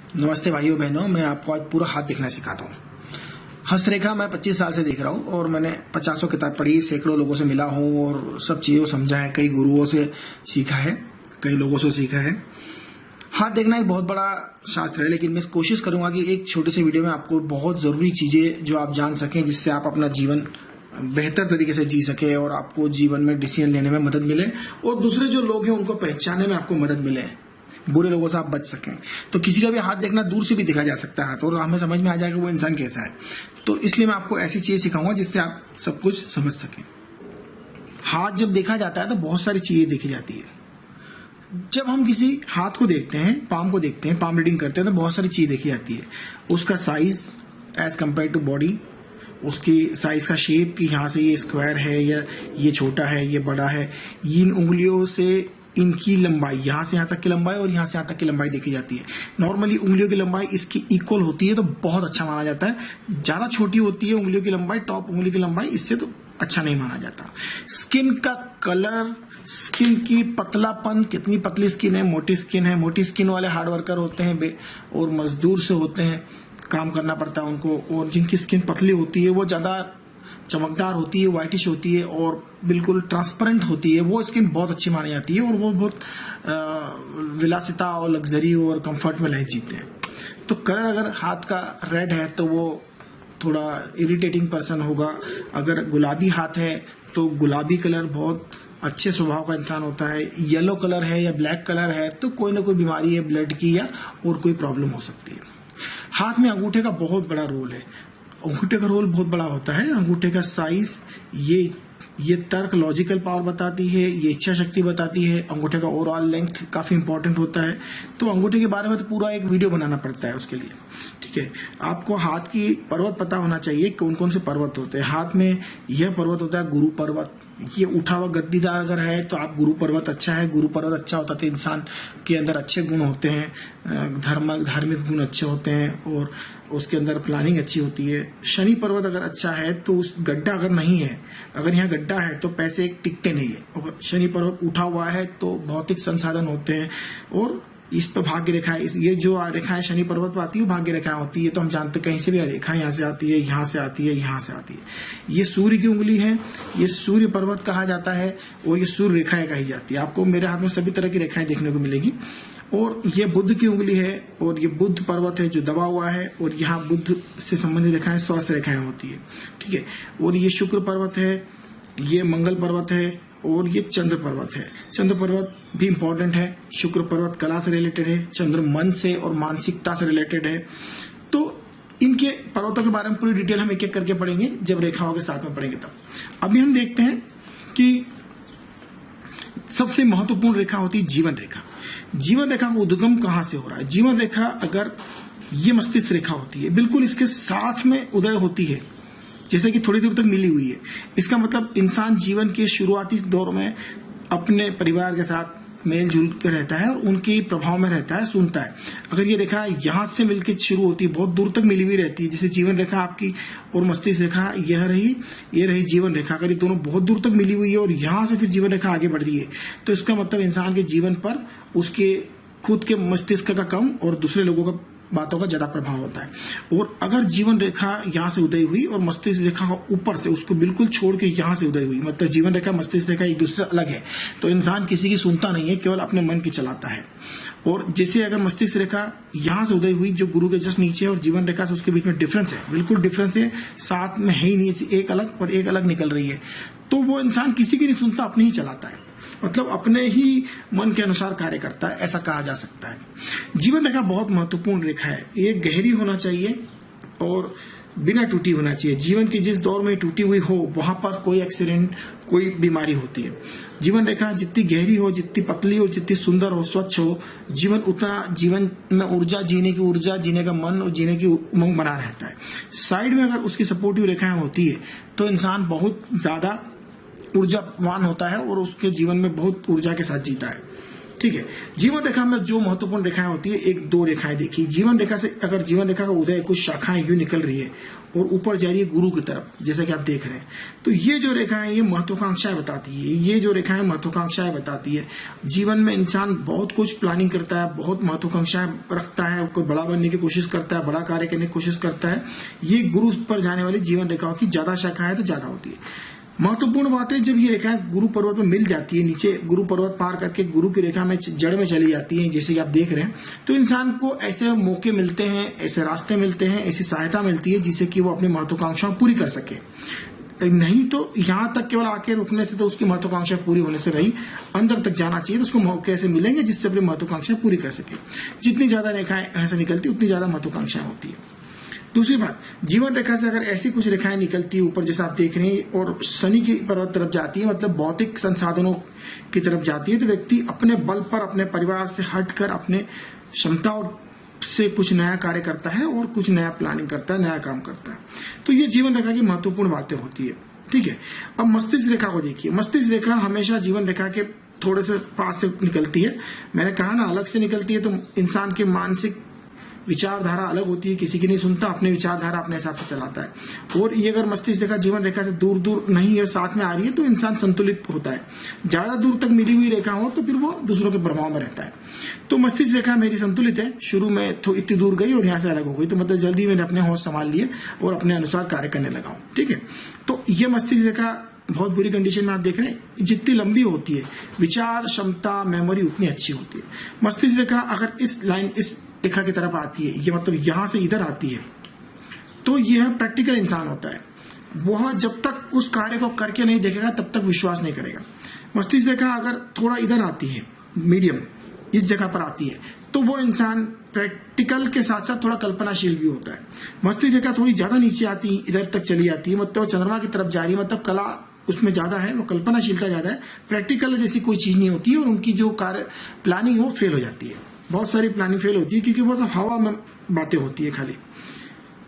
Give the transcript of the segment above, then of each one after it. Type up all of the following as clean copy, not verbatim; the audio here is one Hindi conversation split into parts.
नमस्ते भाइयों बहनों, मैं आपको आज पूरा हाथ देखना सिखाता हूँ। हस्तरेखा मैं 25 साल से देख रहा हूँ और मैंने 50 किताब पढ़ी, सैकड़ों लोगों से मिला हूँ और सब चीज़ों को समझा है, कई गुरुओं से सीखा है, कई लोगों से सीखा है। हाथ देखना एक बहुत बड़ा शास्त्र है, लेकिन मैं कोशिश करूंगा कि एक छोटे से वीडियो में आपको बहुत ज़रूरी चीज़ें जो आप जान सकें, जिससे आप अपना जीवन बेहतर तरीके से जी सके और आपको जीवन में डिसीजन लेने में मदद मिले और दूसरे जो लोग हैं उनको पहचानने में आपको मदद मिले, बुरे लोगों से आप बच सकें। तो किसी का भी हाथ देखना दूर से भी देखा जा सकता है और हमें समझ में आ जाएगा वो इंसान कैसा है। तो इसलिए मैं आपको ऐसी चीजें सिखाऊंगा जिससे आप सब कुछ समझ सकें। हाथ जब देखा जाता है तो बहुत सारी चीजें देखी जाती है। जब हम किसी हाथ को देखते हैं, पाम को देखते हैं, पाम रीडिंग करते हैं, तो बहुत सारी चीज देखी जाती है। उसका size as compare to body, उसकी साइज का शेप कि यहाँ से ये स्क्वायर है या ये छोटा है, ये बड़ा है। इन उंगलियों से इनकी लंबाई, यहाँ से यहाँ तक की लंबाई और यहाँ से यहाँ तक की लंबाई देखी जाती है। नॉर्मली उंगलियों की लंबाई इसकी इक्वल होती है तो बहुत अच्छा माना जाता है। ज्यादा छोटी होती है उंगलियों की लंबाई, टॉप उंगली की लंबाई, इससे तो अच्छा नहीं माना जाता। स्किन का कलर, स्किन की पतलापन, कितनी पतली स्किन है, मोटी स्किन है। मोटी स्किन वाले हार्ड वर्कर होते हैं और मजदूर से होते हैं, काम करना पड़ता है उनको। और जिनकी स्किन पतली होती है वो ज्यादा चमकदार होती है, व्हाइटिश होती है और बिल्कुल ट्रांसपेरेंट होती है, वो स्किन बहुत अच्छी मानी जाती है और वो बहुत विलासिता और लग्जरी और कंफर्ट में लाइफ जीते हैं। तो कलर अगर हाथ का रेड है तो वो थोड़ा इरिटेटिंग पर्सन होगा। अगर गुलाबी हाथ है तो गुलाबी कलर बहुत अच्छे स्वभाव का इंसान होता है। येलो कलर है या ब्लैक कलर है तो कोई ना कोई बीमारी है ब्लड की या और कोई प्रॉब्लम हो सकती है। हाथ में अंगूठे का बहुत बड़ा रोल है। अंगूठे का रोल बहुत बड़ा होता है। अंगूठे का साइज ये तर्क, लॉजिकल पावर बताती है, ये इच्छा शक्ति बताती है। अंगूठे का ओवरऑल लेंथ काफी इंपॉर्टेंट होता है। तो अंगूठे के बारे में तो पूरा एक वीडियो बनाना पड़ता है उसके लिए, ठीक है। आपको हाथ की पर्वत पता होना चाहिए, कौन कौन से पर्वत होते हैं हाथ में। यह पर्वत होता है गुरु पर्वत। ये उठा हुआ गद्दीदार अगर है तो आप गुरु पर्वत अच्छा है। गुरु पर्वत अच्छा होता है इंसान के अंदर अच्छे गुण होते हैं, धार्मिक गुण अच्छे होते हैं और उसके अंदर प्लानिंग अच्छी होती है। शनि पर्वत अगर अच्छा है तो उस गड्ढा अगर नहीं है, अगर यहाँ गड्ढा है तो पैसे टिकते नहीं है। अगर शनि पर्वत उठा हुआ है तो भौतिक संसाधन होते हैं और इस पर भाग्य रेखा है। ये जो रेखाएं शनि पर्वत पर आती है भाग्य रेखाएं होती है। तो हम जानते कहीं से भी रेखा यहाँ से आती है, यहाँ से आती है, यहाँ से आती है। ये सूर्य की उंगली है, ये सूर्य पर्वत कहा जाता है और ये सूर्य रेखाएं कही जाती है। आपको मेरे हाथ में सभी तरह की रेखाएं देखने को मिलेगी। और ये बुध की उंगली है और ये बुध पर्वत है जो दबा हुआ है और यहाँ बुध से संबंधित रेखाएं स्वास्थ्य रेखाएं होती है, ठीक है। और ये शुक्र पर्वत है, ये मंगल पर्वत है और ये चंद्र पर्वत है। चंद्र पर्वत भी इंपॉर्टेंट है। शुक्र पर्वत कला से रिलेटेड है, चंद्र मन से और मानसिकता से रिलेटेड है। तो इनके पर्वतों के बारे में पूरी डिटेल हम एक एक करके पढ़ेंगे जब रेखाओं के साथ में पढ़ेंगे तब। अभी हम देखते हैं कि सबसे महत्वपूर्ण रेखा होती है जीवन रेखा। जीवन रेखा का उद्गम कहां से हो रहा है? जीवन रेखा अगर ये मस्तिष्क रेखा होती है, बिल्कुल इसके साथ में उदय होती है, जैसे कि थोड़ी दूर तक मिली हुई है। इसका मतलब इंसान जीवन के शुरुआती दौर में अपने परिवार के साथ मेल जुल कर रहता है और उनके प्रभाव में रहता है, सुनता है। अगर ये रेखा यहां से मिलकर शुरू होती है, बहुत दूर तक मिली हुई रहती है, जैसे जीवन रेखा आपकी और मस्तिष्क रेखा यह रही, ये रही जीवन रेखा। अगर ये दोनों बहुत दूर तक मिली हुई है और यहां से फिर जीवन रेखा आगे बढ़ती है तो इसका मतलब इंसान के जीवन पर उसके खुद के मस्तिष्क का कम और दूसरे लोगों का बातों का ज्यादा प्रभाव होता है। और अगर जीवन रेखा यहाँ से उदय हुई और मस्तिष्क रेखा का ऊपर से उसको बिल्कुल छोड़ के यहाँ से उदय हुई, मतलब जीवन रेखा मस्तिष्क रेखा एक दूसरे अलग है, तो इंसान किसी की सुनता नहीं है, केवल अपने मन की चलाता है। और जैसे अगर मस्तिष्क रेखा यहाँ से उदय हुई जो गुरु के जस्ट नीचे है और जीवन रेखा से उसके बीच में डिफरेंस है, बिल्कुल डिफरेंस है, साथ में है ही नहीं, एक अलग और एक अलग निकल रही है, तो वो इंसान किसी की नहीं सुनता, अपने ही चलाता है, मतलब अपने ही मन के अनुसार कार्य करता है, ऐसा कहा जा सकता है। जीवन रेखा बहुत महत्वपूर्ण रेखा है। ये गहरी होना चाहिए और बिना टूटी होना चाहिए। जीवन के जिस दौर में टूटी हुई हो वहां पर कोई एक्सीडेंट, कोई बीमारी होती है। जीवन रेखा जितनी गहरी हो, जितनी पतली हो, जितनी सुंदर हो, स्वच्छ हो, जीवन उतना जीवन में ऊर्जा, जीने की ऊर्जा, जीने का मन और जीने की उमंग बना रहता है। साइड में अगर उसकी सपोर्टिव रेखाएं होती है तो इंसान बहुत ज्यादा ऊर्जावान होता है और उसके जीवन में बहुत ऊर्जा के साथ जीता है। ठीक है। जीवन रेखा में जो महत्वपूर्ण रेखाएं होती है, एक दो रेखाएं देखी। जीवन रेखा से अगर जीवन रेखा का उदय कुछ शाखाएं यूं निकल रही है और ऊपर जा रही है गुरु की तरफ, जैसा कि आप देख रहे हैं, तो ये जो रेखाएं ये महत्वाकांक्षाएं बताती है। ये जो रेखाएं महत्वाकांक्षाएं बताती है। जीवन में इंसान बहुत कुछ प्लानिंग करता है, बहुत महत्वाकांक्षाएं रखता है, कोई बड़ा बनने की कोशिश करता है, बड़ा कार्य करने की कोशिश करता है। ये गुरु पर जाने वाली जीवन रेखाओं की ज्यादा शाखाएं तो ज्यादा होती है। महत्वपूर्ण बात है, जब ये रेखाएं गुरु पर्वत में मिल जाती है, नीचे गुरु पर्वत पार करके गुरु की रेखा में जड़ में चली जाती है, जैसे कि आप देख रहे हैं, तो इंसान को ऐसे मौके मिलते हैं, ऐसे रास्ते मिलते हैं, ऐसी सहायता मिलती है जिससे कि वो अपनी महत्वाकांक्षाएं पूरी कर सके। नहीं तो यहां तक केवल आके रुकने से तो उसकी महत्वाकांक्षाएं पूरी होने से रही, अंदर तक जाना चाहिए, तो उसको मौके ऐसे मिलेंगे जिससे अपनी महत्वाकांक्षाएं पूरी कर सके। जितनी ज्यादा रेखाएं ऐसे निकलती उतनी ज्यादा महत्वाकांक्षाएं होती है। दूसरी बात, जीवन रेखा से अगर ऐसी कुछ रेखाएं निकलती है ऊपर, जैसा आप देख रहे हैं, और शनि की तरफ जाती है, मतलब भौतिक संसाधनों की तरफ जाती है, तो व्यक्ति अपने बल पर अपने परिवार से हटकर अपने क्षमताओं से कुछ नया कार्य करता है और कुछ नया प्लानिंग करता है, नया काम करता है। तो ये जीवन रेखा की महत्वपूर्ण बातें होती है। ठीक है। अब मस्तिष्क रेखा को देखिए। मस्तिष्क रेखा हमेशा जीवन रेखा के थोड़े से पास से निकलती है। मैंने कहा ना, अलग से निकलती है तो इंसान के मानसिक विचारधारा अलग होती है, किसी की नहीं सुनता, अपने विचारधारा अपने हिसाब से चलाता है। और ये अगर मस्तिष्क रेखा जीवन रेखा से दूर दूर नहीं है, साथ में आ रही है, तो इंसान संतुलित होता है। ज्यादा दूर तक मिली हुई रेखा हो तो फिर वो दूसरों के प्रभाव में रहता है। तो मस्तिष्क रेखा मेरी संतुलित है, शुरू में तो इतनी दूर गई और यहाँ से अलग हो गई, तो मतलब जल्दी मैंने अपने होश संभाल लिए और अपने अनुसार कार्य करने लगा हूं। ठीक है। तो ये मस्तिष्क रेखा बहुत बुरी कंडीशन में आप देख रहे हैं, जितनी लंबी होती है विचार क्षमता मेमोरी उतनी अच्छी होती है। मस्तिष्क रेखा अगर इस लाइन इस रेखा की तरफ आती है, ये मतलब यहां से इधर आती है, तो यह प्रैक्टिकल इंसान होता है। वह जब तक उस कार्य को करके नहीं देखेगा तब तक विश्वास नहीं करेगा। मस्तिष्क रेखा अगर थोड़ा इधर आती है, मीडियम इस जगह पर आती है, तो वो इंसान प्रैक्टिकल के साथ साथ थोड़ा कल्पनाशील भी होता है। मस्तिष्क रेखा थोड़ी ज्यादा नीचे आती है, इधर तक चली जाती है, मतलब चंद्रमा की तरफ जा रही है, मतलब कला उसमें ज्यादा है, वो कल्पनाशीलता ज्यादा है, प्रैक्टिकल जैसी कोई चीज नहीं होती है, और उनकी जो कार्य प्लानिंग वो फेल हो जाती है। बहुत सारी प्लानिंग फेल होती है क्योंकि वो सब हवा में बातें होती है खाली।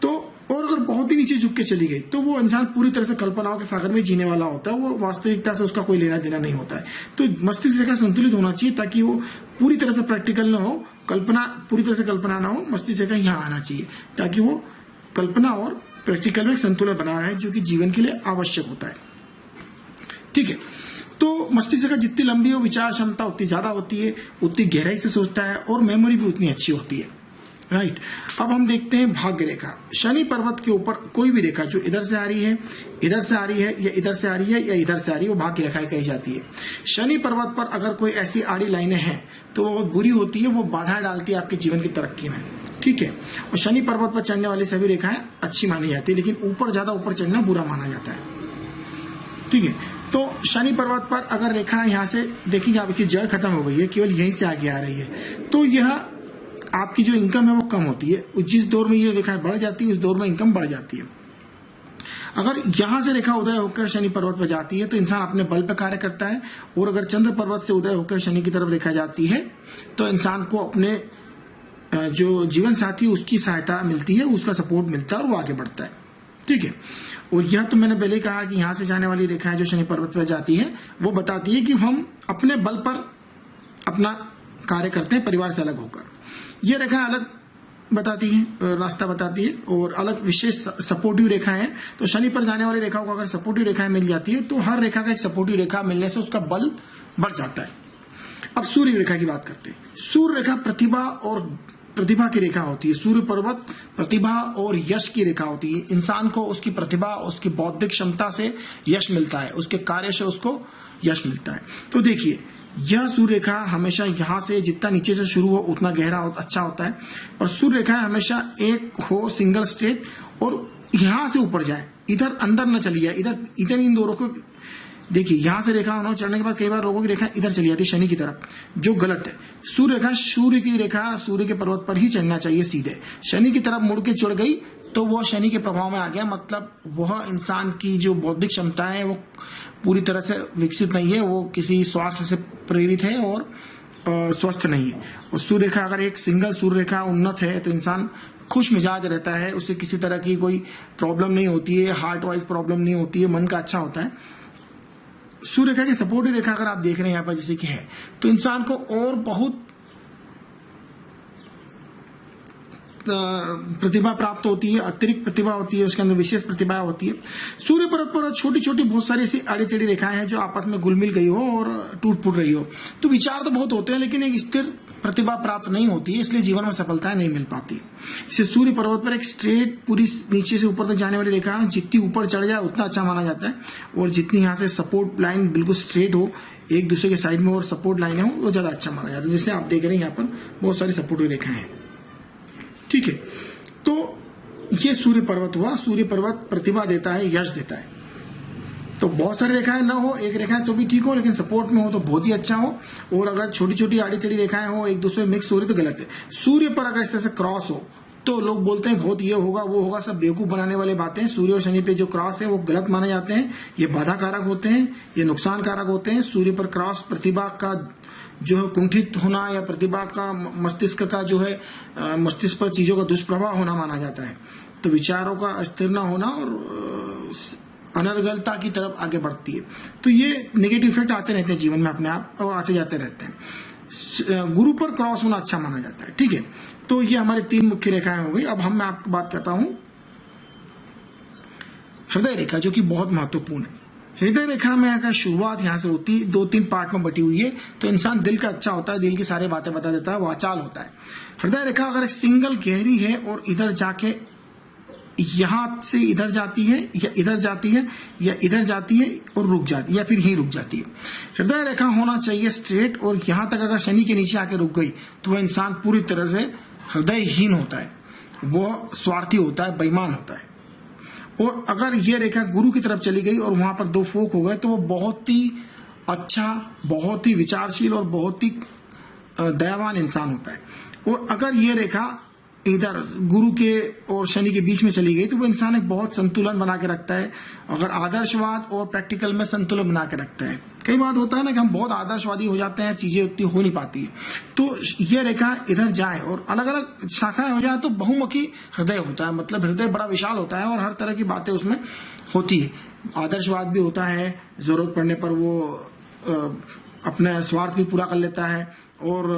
तो और अगर बहुत ही नीचे झुक के चली गई तो वो इंसान पूरी तरह से कल्पनाओं के सागर में जीने वाला होता है, वो वास्तविकता से उसका कोई लेना देना नहीं होता है। तो मस्तिष्क रेखा संतुलित होना चाहिए ताकि वो पूरी तरह से प्रैक्टिकल ना हो, कल्पना पूरी तरह से कल्पना ना हो। मस्तिष्क रेखा यहाँ आना चाहिए ताकि वो कल्पना और प्रैक्टिकल में संतुलन बना रहे, जो कि जीवन के लिए आवश्यक होता है। ठीक है। तो मस्तिष्क रेखा जितनी लंबी हो, विचार क्षमता उतनी ज्यादा होती है, उतनी गहराई से सोचता है, और मेमोरी भी उतनी अच्छी होती है। राइट। अब हम देखते हैं भाग्य रेखा। शनि पर्वत के ऊपर कोई भी रेखा जो इधर से आ रही है, इधर से आ रही है, या इधर से आ रही है, या इधर से आ रही है, वो भाग्य रेखा कही जाती है। शनि पर्वत पर अगर कोई ऐसी आड़ी लाइनें हैं तो वो बहुत बुरी होती है, वो बाधाएं डालती है आपके जीवन की तरक्की में। ठीक है। और शनि पर्वत पर चढ़ने वाली सभी रेखाएं अच्छी मानी जाती है, लेकिन ऊपर ज्यादा ऊपर चढ़ना बुरा माना जाता है। ठीक है। तो शनि पर्वत पर अगर रेखा यहां से देखिए, आपकी जड़ खत्म हो गई है, केवल यहीं से आगे आ रही है, तो यह आपकी जो इनकम है वो कम होती है। जिस दौर में ये रेखाएं बढ़ जाती है उस दौर में इनकम बढ़ जाती है। अगर यहां से रेखा उदय होकर शनि पर्वत पर जाती है तो इंसान अपने बल पर कार्य करता है, और अगर चंद्र पर्वत से उदय होकर शनि की तरफ रेखा जाती है तो इंसान को अपने जो जीवन साथी उसकी सहायता मिलती है, उसका सपोर्ट मिलता है और वो आगे बढ़ता है। ठीक है। और यह तो मैंने पहले कहा कि यहां से जाने वाली रेखाएं जो शनि पर्वत पर जाती है वो बताती है कि हम अपने बल पर अपना कार्य करते हैं, परिवार से अलग होकर। ये रेखा अलग बताती है, रास्ता बताती है, और अलग विशेष सपोर्टिव रेखाएं हैं। तो शनि पर जाने वाली रेखाओं को अगर सपोर्टिव रेखाएं मिल जाती है तो हर रेखा का एक सपोर्टिव रेखा मिलने से उसका बल बढ़ जाता है। अब सूर्य रेखा की बात करते हैं। सूर्य रेखा प्रतिभा की रेखा होती है। सूर्य पर्वत प्रतिभा और यश की रेखा होती है। इंसान को उसकी प्रतिभा, उसकी बौद्धिक क्षमता से यश मिलता है, उसके कार्य से उसको यश मिलता है। तो देखिए, यह सूर्य रेखा हमेशा यहां से जितना नीचे से शुरू हो उतना गहरा अच्छा होता है, और सूर्य रेखा हमेशा एक हो सिंगल स्ट्रेट, और यहां से ऊपर जाए, इधर अंदर न चली जाए, इधर इन दोनों को देखिए, यहां से रेखा होना चढ़ने के बाद कई बार लोगों की रेखा इधर चली जाती है शनि की तरफ, जो गलत है। सूर्य की रेखा सूर्य के पर्वत पर ही चढ़ना चाहिए सीधे। शनि की तरफ मुड़ के चढ़ गई तो वो शनि के प्रभाव में आ गया, मतलब वह इंसान की जो बौद्धिक क्षमता है वो पूरी तरह से विकसित नहीं है, वो किसी स्वार्थ से प्रेरित है और स्वस्थ नहीं है। और सूर्य रेखा अगर एक सिंगल सूर्य रेखा उन्नत है तो इंसान खुश मिजाज रहता है, उससे किसी तरह की कोई प्रॉब्लम नहीं होती है, हार्ट वाइज प्रॉब्लम नहीं होती है, मन का अच्छा होता है। सूर्य रेखा की सपोर्टिव रेखा अगर आप देख रहे हैं यहाँ पर जैसे कि है, तो इंसान को और बहुत प्रतिभा प्राप्त होती है, अतिरिक्त प्रतिभा होती है, उसके अंदर विशेष प्रतिभा होती है। सूर्य पर्वत पर छोटी छोटी बहुत सारी ऐसी आड़ी टेढ़ी रेखाएं हैं जो आपस में घुल मिल गई हो और टूट फूट रही हो। तो विचार तो बहुत होते हैं लेकिन एक स्थिर प्रतिभा प्राप्त नहीं होती है, इसलिए जीवन में सफलताएं नहीं मिल पाती। इसे सूर्य पर्वत पर एक स्ट्रेट पूरी नीचे से ऊपर तक जाने वाली रेखा है, जितनी ऊपर चढ़ जाए उतना अच्छा माना जाता है, और जितनी यहाँ से सपोर्ट लाइन बिल्कुल स्ट्रेट हो एक दूसरे के साइड में और सपोर्ट लाइन हो वो ज्यादा अच्छा माना जाता है। जैसे आप देख रहे हैं यहाँ पर बहुत सारी सपोर्टिव रेखाएं हैं। ठीक है, तो ये सूर्य पर्वत हुआ। सूर्य पर्वत प्रतिभा देता है, यश देता है। तो बहुत सारी रेखाएं ना हो, एक रेखा तो भी ठीक हो, लेकिन सपोर्ट में हो तो बहुत ही अच्छा हो। और अगर छोटी छोटी आड़ी टेढ़ी रेखाएं हो एक दूसरे में मिक्स हो रही तो गलत है। सूर्य पर अगर इस तरह से क्रॉस हो तो लोग बोलते हैं बहुत ये होगा वो होगा, सब बेवकूफ बनाने वाली बातें। सूर्य और शनि पे जो क्रॉस है वो गलत माने जाते हैं, ये बाधा कारक होते हैं, ये नुकसान कारक होते हैं। सूर्य पर क्रॉस प्रतिभा का जो है कुंठित होना या प्रतिभा का मस्तिष्क का जो है मस्तिष्क पर चीजों का दुष्प्रभाव होना माना जाता है। तो विचारों का अस्थिर न होना और अनर्गलता की तरफ आगे बढ़ती है। तो ये नेगेटिव इफेक्ट आते रहते हैं जीवन में अपने आप और आते जाते रहते हैं। गुरु पर क्रॉस होना अच्छा माना जाता है। ठीक है, तो ये हमारी 3 मुख्य रेखाएं हो गई। अब मैं आपको बात करता हूं हृदय रेखा, जो कि बहुत महत्वपूर्ण है। हृदय रेखा में अगर शुरुआत यहां से होती 2-3 पार्ट में बटी हुई है तो इंसान दिल का अच्छा होता है, दिल की सारी बातें बता देता है, वाचाल होता है। हृदय रेखा अगर एक सिंगल गहरी है और इधर जाके यहां से इधर जाती है या इधर जाती है या इधर जाती है और रुक जाती है या फिर यहीं रुक जाती है। हृदय रेखा होना चाहिए स्ट्रेट, और यहां तक अगर शनि के नीचे आके रुक गई तो वह इंसान पूरी तरह से हृदयहीन होता है, वो स्वार्थी होता है, बेईमान होता है। और अगर यह रेखा गुरु की तरफ चली गई और वहां पर 2 फोक हो गए तो वो बहुत ही अच्छा, बहुत ही विचारशील और बहुत ही दयावान इंसान होता है। और अगर ये रेखा इधर गुरु के और शनि के बीच में चली गई तो वो इंसान एक बहुत संतुलन बना के रखता है। अगर आदर्शवाद और प्रैक्टिकल में संतुलन बना के रखता है। कई बार होता है ना कि हम बहुत आदर्शवादी हो जाते हैं, चीजें उतनी हो नहीं पाती है। तो ये रेखा इधर जाए और अलग अलग शाखाएं हो जाए तो बहुमुखी हृदय होता है, मतलब हृदय बड़ा विशाल होता है और हर तरह की बातें उसमें होती है। आदर्शवाद भी होता है, जरूरत पड़ने पर वो अपना स्वार्थ भी पूरा कर लेता है और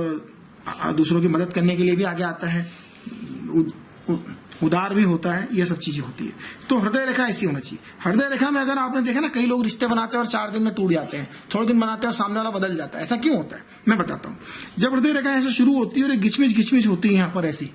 दूसरों की मदद करने के लिए भी आगे आता है, उदार भी होता है, ये सब चीजें होती है। तो हृदय रेखा ऐसी होना चाहिए। हृदय रेखा में अगर आपने देखा ना, कई लोग रिश्ते बनाते हैं और 4 दिन में टूट जाते हैं, थोड़े दिन बनाते हैं और सामने वाला बदल जाता है। ऐसा क्यों होता है मैं बताता हूँ। जब हृदय रेखा ऐसे शुरू होती है और गिचमिच होती है यहाँ पर ऐसी,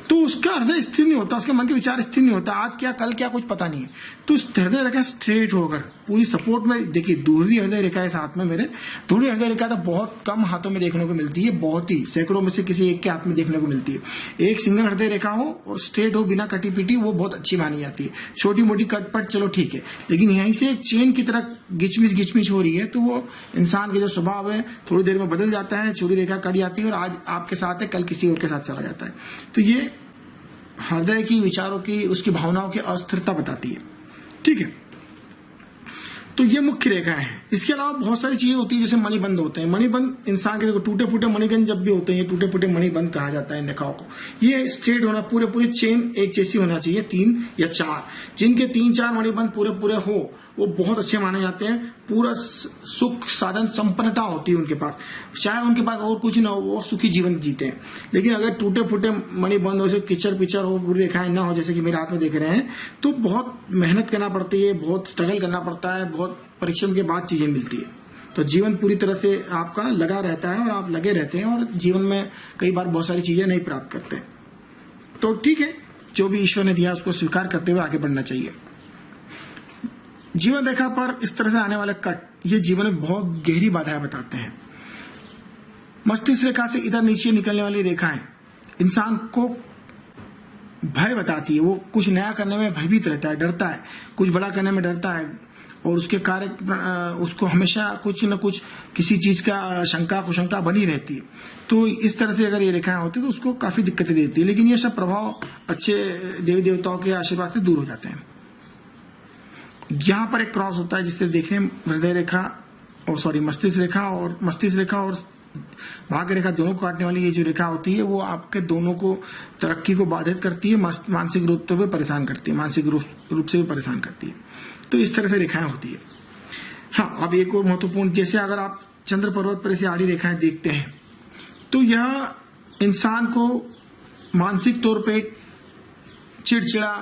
तो उसका हृदय स्थिर नहीं होता, उसके मन के विचार स्थिर नहीं होता, आज क्या कल क्या कुछ पता नहीं है। तो हृदय रेखा स्ट्रेट होकर पूरी सपोर्ट में, देखिए दूरही हृदय रेखा है साथ में मेरे, दूरही हृदय रेखा तो बहुत कम हाथों में देखने को मिलती है, बहुत ही सैकड़ों में से किसी एक के हाथ में देखने को मिलती है। एक सिंगल हृदय रेखा हो और स्ट्रेट हो बिना कटी पीटी, वो बहुत अच्छी मानी जाती है। छोटी मोटी कटपट चलो ठीक है, लेकिन यहीं से एक चेन की तरह गिचमिच हो रही है तो वो इंसान के जो स्वभाव है थोड़ी देर में बदल जाता है, छोटी रेखा कट जाती है और आज आपके साथ है कल किसी और के साथ चला जाता है। तो ये हृदय की, विचारों की, उसकी भावनाओं की अस्थिरता बताती है। ठीक है, तो ये मुख्य रेखाएं हैं। इसके अलावा बहुत सारी चीजें होती है, जैसे मणिबंध होते हैं। मणिबंध इंसान के टूटे फूटे मणिबंध जब भी होते हैं, टूटे फूटे मणिबंध कहा जाता है रेखाओं को। ये स्ट्रेट होना, पूरे चेन एक जैसी होना चाहिए, 3 या 4। जिनके 3-4 मणिबंध पूरे हो वो बहुत अच्छे माने जाते हैं। पूरा सुख साधन संपन्नता होती है उनके पास, चाहे उनके पास और कुछ ना हो, वो सुखी जीवन जीते हैं। लेकिन अगर टूटे फूटे मणिबंध हो, जैसे किचर पिचर हो, बुरी रेखाएं ना हो, जैसे कि मेरे हाथ में देख रहे हैं, तो बहुत मेहनत करना पड़ती है, बहुत स्ट्रगल करना पड़ता है, बहुत परिश्रम के बाद चीजें मिलती है। तो जीवन पूरी तरह से आपका लगा रहता है और आप लगे रहते हैं और जीवन में कई बार बहुत सारी चीजें नहीं प्राप्त करते। तो ठीक है, जो भी ईश्वर ने दिया उसको स्वीकार करते हुए आगे बढ़ना चाहिए। जीवन रेखा पर इस तरह से आने वाले कट, ये जीवन में बहुत गहरी बाधाएं बताते हैं। मस्तिष्क रेखा से इधर नीचे निकलने वाली रेखाएं इंसान को भय बताती है। वो कुछ नया करने में भयभीत रहता है, डरता है, कुछ बड़ा करने में डरता है और उसके कार्य उसको हमेशा कुछ न कुछ किसी चीज का शंका कुशंका बनी रहती है। तो इस तरह से अगर ये रेखाएं होती तो उसको काफी दिक्कतें देती है। लेकिन ये सब प्रभाव अच्छे देवी देवताओं के आशीर्वाद से दूर हो जाते हैं। यहां पर एक क्रॉस होता है जिससे देखने हृदय रेखा और मस्तिष्क रेखा और भाग्य रेखा दोनों को काटने वाली ये जो रेखा होती है वो आपके दोनों को तरक्की को बाधित करती है, मानसिक रूप से भी परेशान करती है, मानसिक रूप से भी परेशान करती है। तो इस तरह से रेखाएं होती है। हाँ, अब एक और महत्वपूर्ण, जैसे अगर आप चंद्र पर्वत पर ऐसी आड़ी रेखाएं देखते हैं तो यह इंसान को मानसिक तौर पे चिड़चिड़ा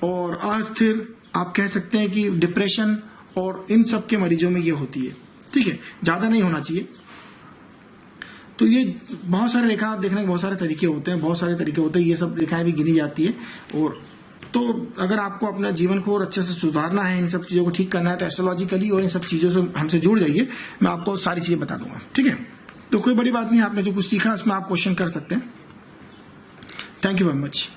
और अस्थिर, आप कह सकते हैं कि डिप्रेशन, और इन सब के मरीजों में ये होती है। ठीक है, ज्यादा नहीं होना चाहिए। तो ये बहुत सारे रेखा देखने के बहुत सारे तरीके होते हैं, ये सब रेखाएं भी गिनी जाती है। और तो अगर आपको अपना जीवन को और अच्छे से सुधारना है, इन सब चीजों को ठीक करना है, तो एस्ट्रोलॉजिकली और इन सब चीजों से हमसे जुड़ जाइए, मैं आपको सारी चीजें बता दूंगा। ठीक है, तो कोई बड़ी बात नहीं, आपने जो कुछ सीखा उसमें आप क्वेश्चन कर सकते हैं। Thank you very much.